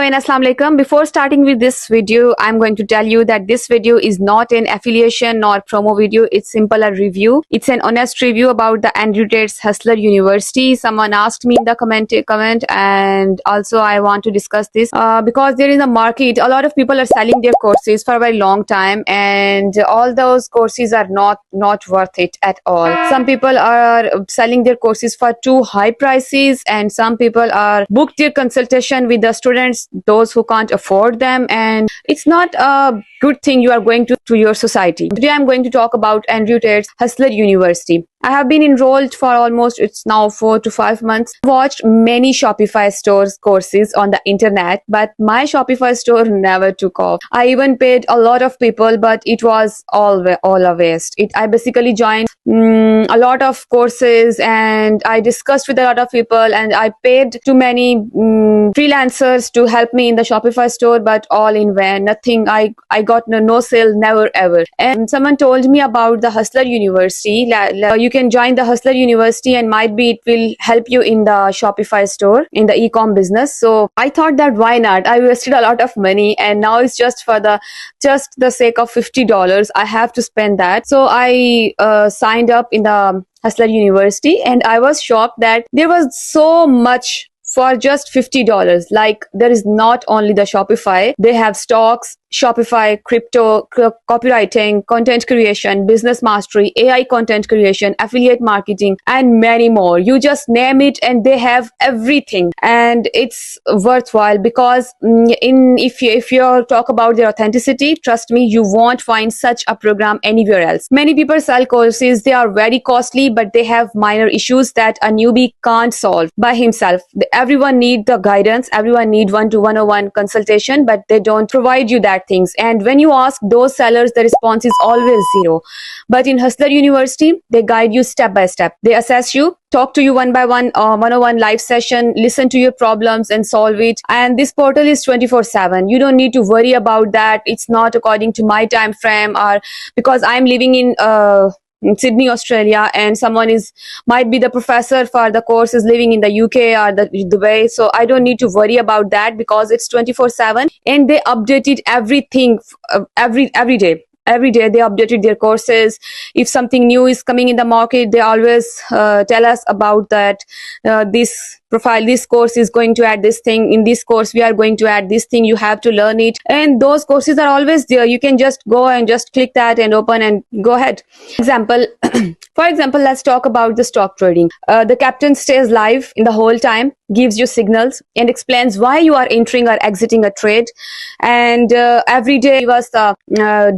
and Assalamu alaikum. Before starting with this video, I'm going to tell you that this video is not an affiliation nor promo video. It's simple a review. It's an honest review about the Andrew Tate's Hustler University. Someone asked me in the comment, and also I want to discuss this because there is a market. A lot of people are selling their courses for a very long time, and all those courses are not worth it at all. Some people are selling their courses for too high prices, and some people are booked their consultation with the students, those who can't afford them, and it's not a good thing you are going to your society. Today I'm going to talk about Andrew Tate's Hustler University. I have been enrolled for almost, it's now 4 to 5 months. Watched many Shopify stores courses on the internet, but my Shopify store never took off. I even paid a lot of people, but it was all a waste. I basically joined a lot of courses, and I discussed with a lot of people, and I paid too many freelancers to help me in the Shopify store, but all in vain. Nothing. I got no sale, never ever. And someone told me about the Hustler University. You can join the Hustler University, and might be it will help you in the Shopify store, in the e-com business. So I thought that why not? I wasted a lot of money, and now it's just for the sake of $50. I have to spend that. So I signed up in the Hustler University, and I was shocked that there was so much for just $50. Like, there is not only the Shopify, they have stocks, Shopify, crypto, copywriting, content creation, business mastery, AI content creation, affiliate marketing, and many more. You just name it, and they have everything. And it's worthwhile because if you talk about their authenticity, trust me, you won't find such a program anywhere else. Many people sell courses, they are very costly, but they have minor issues that a newbie can't solve by himself. Everyone need the guidance, everyone need one-to-one consultation, but they don't provide you that things. And when you ask those sellers, the response is always zero. But in Hustler University, they guide you step by step. They assess you, talk to you one by one, one-on-one live session, listen to your problems and solve it. And this portal is 24/7. You don't need to worry about that. It's not according to my time frame, or because I'm living in Sydney, Australia, and someone might be the professor for the course is living in the UK or the Dubai. So I don't need to worry about that because it's 24/7, and they updated everything every day. Every day they updated their courses. If something new is coming in the market, they always tell us about that. This course is going to add this thing. In this course, we are going to add this thing. You have to learn it. And those courses are always there. You can just go and just click that and open and go ahead. For example, let's talk about the stock trading. The captain stays live in the whole time, gives you signals, and explains why you are entering or exiting a trade. And every day give us the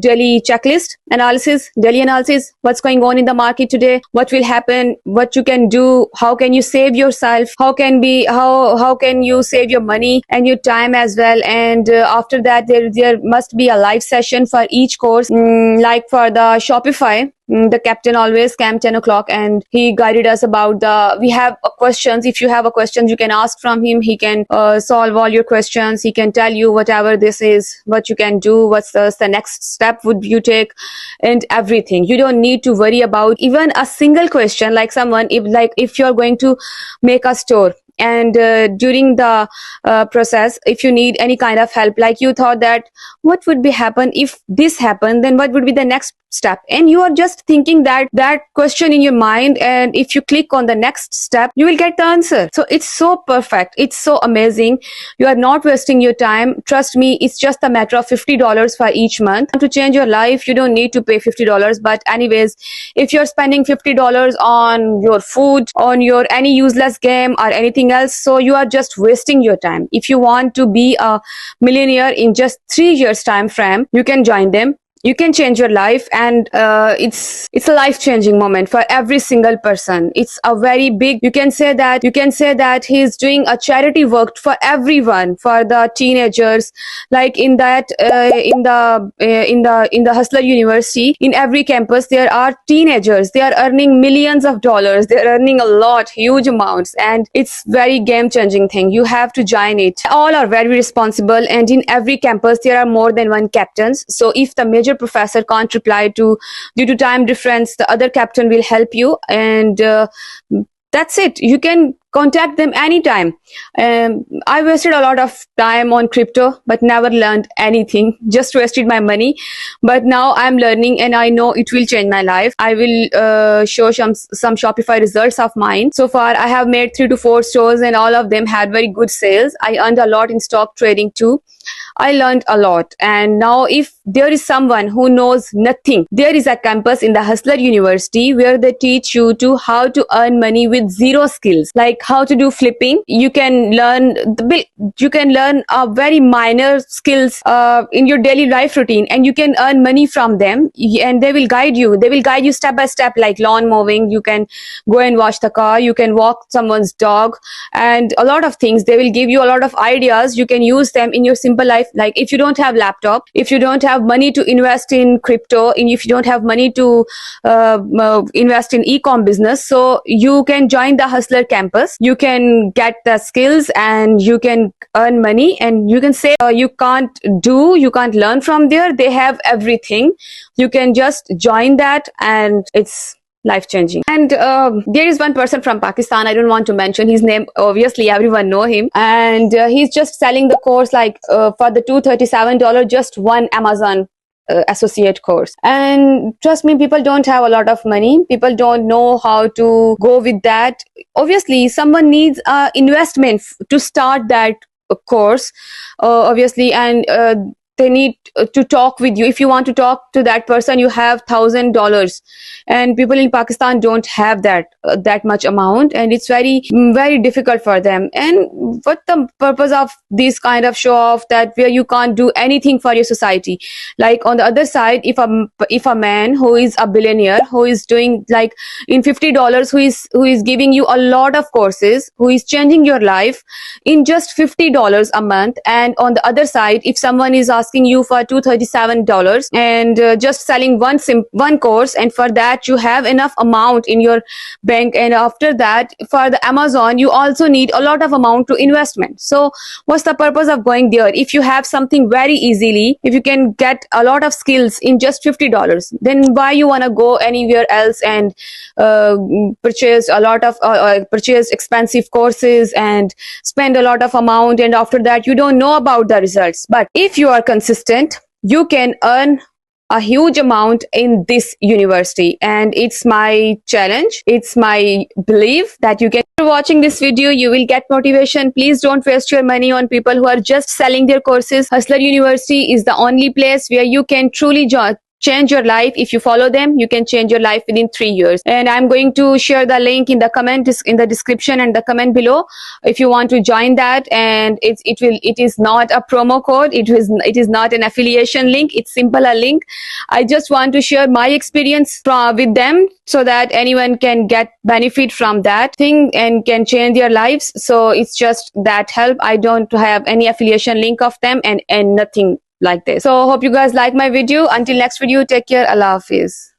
daily checklist daily analysis, what's going on in the market today, what will happen, what you can do, how can you save yourself, how can you save your money and your time as well. And after that, there must be a live session for each course. Like for the Shopify, the captain always came 10 o'clock, and he guided us about we have questions. If you have a question, you can ask from him. He can solve all your questions. He can tell you whatever this is, what you can do, what's the next step would you take, and everything. You don't need to worry about even a single question. Like if you're going to make a store, and during the process, if you need any kind of help, like you thought that what would be happen if this happened, then what would be the next step, and you are just thinking that question in your mind, and if you click on the next step, you will get the answer. So it's so perfect, it's so amazing. You are not wasting your time. Trust me, it's just a matter of $50 for each month. To change your life, you don't need to pay $50. But anyways, if you're spending $50 on your food, on your any useless game or anything else, so you are just wasting your time. If you want to be a millionaire in just 3 years time frame, you can join them. You can change your life, and it's a life-changing moment for every single person. It's a very big, you can say that he's doing a charity work for everyone, for the teenagers. Like in the Hustler University, in every campus there are teenagers. They are earning millions of dollars. They are earning a lot, huge amounts, and it's very game-changing thing. You have to join it. All are very responsible, and in every campus there are more than one captains. So if the major professor can't reply due to time difference, the other captain will help you, and that's it. You can contact them anytime. I wasted a lot of time on crypto, but never learned anything. Just wasted my money. But now I'm learning, and I know it will change my life. I will show some Shopify results of mine. So far, I have made 3 to 4 stores, and all of them had very good sales. I earned a lot in stock trading too. I learned a lot. And now if there is someone who knows nothing, there is a campus in the Hustler University where they teach you to how to earn money with zero skills, like how to do flipping. You can learn very minor skills in your daily life routine, and you can earn money from them. And they will guide you. They will guide you step by step, like lawn mowing. You can go and wash the car. You can walk someone's dog, and a lot of things. They will give you a lot of ideas. You can use them in your simple life. Like if you don't have laptop, if you don't have money to invest in crypto, and if you don't have money to invest in e-com business, so you can join the Hustler campus. You can get the skills and you can earn money, and you can say you can't learn from there. They have everything. You can just join that, and it's life changing. And there is one person from Pakistan, I don't want to mention his name, obviously everyone know him, and he's just selling the course like for the $237, just one Amazon associate course. And trust me, people don't have a lot of money. People don't know how to go with that. Obviously someone needs investment to start that course, obviously, and they need to talk with you. If you want to talk to that person, you have $1,000, and people in Pakistan don't have that much amount, and it's very difficult for them. And what the purpose of this kind of show off, that where you can't do anything for your society? Like on the other side, if a man who is a billionaire, who is doing like in $50, who is giving you a lot of courses, who is changing your life in just $50 a month, and on the other side, if someone is asking you for $237 and just selling one course, and for that you have enough amount in your bank, and after that for the Amazon you also need a lot of amount to investment. So what's the purpose of going there? If you have something very easily, if you can get a lot of skills in just $50, then why you want to go anywhere else and purchase expensive courses and spend a lot of amount, and after that you don't know about the results? But if you are consistent, you can earn a huge amount in this university, and it's my challenge, it's my belief that you can. After watching this video, you will get motivation. Please don't waste your money on people who are just selling their courses. Hustler University is the only place where you can truly change your life. If you follow them, you can change your life within 3 years. And I'm going to share the link in the description and the comment below if you want to join that. And it is not a promo code. It is not an affiliation link. It's simple a link. I just want to share my experience with them so that anyone can get benefit from that thing and can change their lives. So it's just that help. I don't have any affiliation link of them and nothing like this. So hope you guys like my video. Until next video, take care. Allah Hafiz.